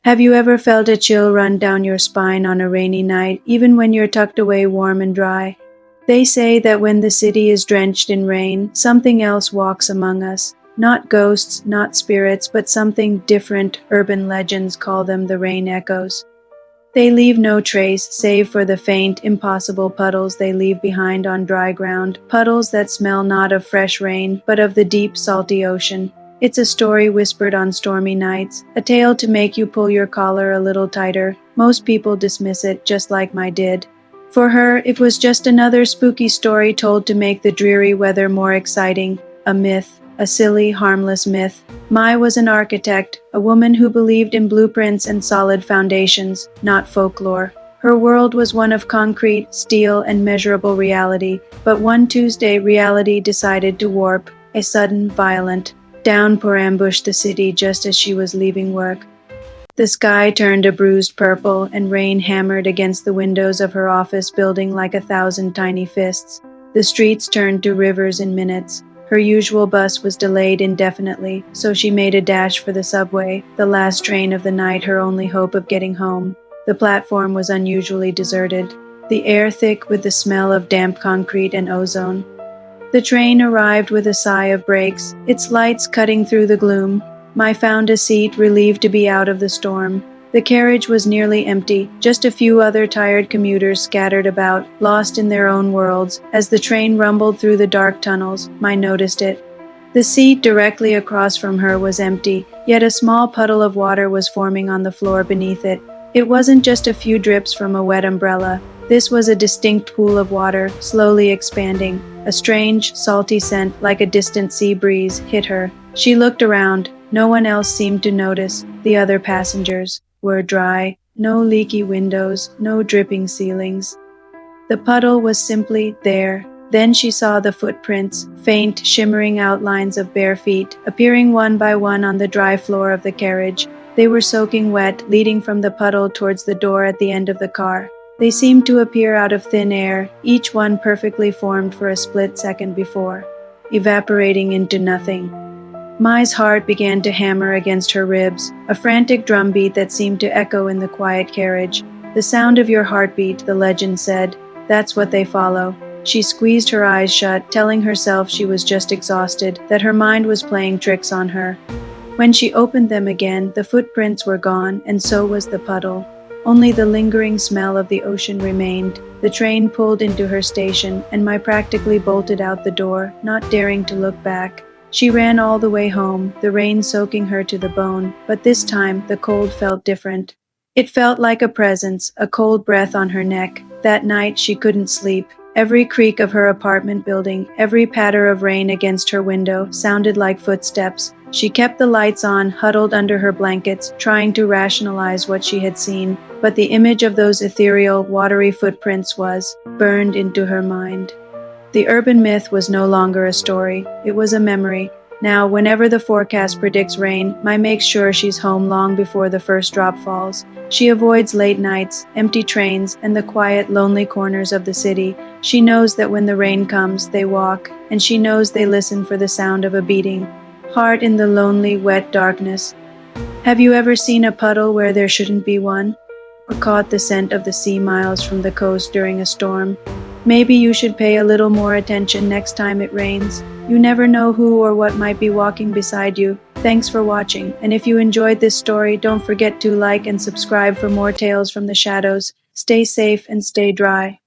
Have you ever felt a chill run down your spine on a rainy night, even when you're tucked away warm and dry? They say that when the city is drenched in rain, something else walks among us. Not ghosts, not spirits, but something different. Urban legends call them the rain echoes. They leave no trace, save for the faint, impossible puddles they leave behind on dry ground, puddles that smell not of fresh rain, but of the deep, salty ocean. It's a story whispered on stormy nights, a tale to make you pull your collar a little tighter. Most people dismiss it, just like my did. For her, it was just another spooky story told to make the dreary weather more exciting, a myth, a silly, harmless myth. Mai was an architect, a woman who believed in blueprints and solid foundations, not folklore. Her world was one of concrete, steel, and measurable reality, but one Tuesday reality decided to warp. A sudden, violent downpour ambushed the city just as she was leaving work. The sky turned a bruised purple, and rain hammered against the windows of her office building like 1,000 tiny fists. The streets turned to rivers in minutes. Her usual bus was delayed indefinitely, so she made a dash for the subway, the last train of the night, her only hope of getting home. The platform was unusually deserted, the air thick with the smell of damp concrete and ozone. The train arrived with a sigh of brakes, its lights cutting through the gloom. Mai found a seat, relieved to be out of the storm. The carriage was nearly empty, just a few other tired commuters scattered about, lost in their own worlds. As the train rumbled through the dark tunnels, Mai noticed it. The seat directly across from her was empty, yet a small puddle of water was forming on the floor beneath it. It wasn't just a few drips from a wet umbrella. This was a distinct pool of water, slowly expanding. A strange, salty scent, like a distant sea breeze, hit her. She looked around. No one else seemed to notice. The other passengers were dry. No leaky windows, no dripping ceilings. The puddle was simply there. Then she saw the footprints, faint, shimmering outlines of bare feet, appearing one by one on the dry floor of the carriage. They were soaking wet, leading from the puddle towards the door at the end of the car. They seemed to appear out of thin air, each one perfectly formed for a split second before, evaporating into nothing. Mai's heart began to hammer against her ribs, a frantic drumbeat that seemed to echo in the quiet carriage. The sound of your heartbeat, the legend said. That's what they follow. She squeezed her eyes shut, telling herself she was just exhausted, that her mind was playing tricks on her. When she opened them again, the footprints were gone, and so was the puddle. Only the lingering smell of the ocean remained. The train pulled into her station, and Mai practically bolted out the door, not daring to look back. She ran all the way home, the rain soaking her to the bone, but this time the cold felt different. It felt like a presence, a cold breath on her neck. That night she couldn't sleep. Every creak of her apartment building, every patter of rain against her window sounded like footsteps. She kept the lights on, huddled under her blankets, trying to rationalize what she had seen, but the image of those ethereal, watery footprints was burned into her mind. The urban myth was no longer a story, it was a memory. Now, whenever the forecast predicts rain, Mai makes sure she's home long before the first drop falls. She avoids late nights, empty trains, and the quiet, lonely corners of the city. She knows that when the rain comes, they walk, and she knows they listen for the sound of a beating heart in the lonely, wet darkness. Have you ever seen a puddle where there shouldn't be one? Or caught the scent of the sea miles from the coast during a storm? Maybe you should pay a little more attention next time it rains. You never know who or what might be walking beside you. Thanks for watching, and if you enjoyed this story, don't forget to like and subscribe for more tales from the shadows. Stay safe and stay dry.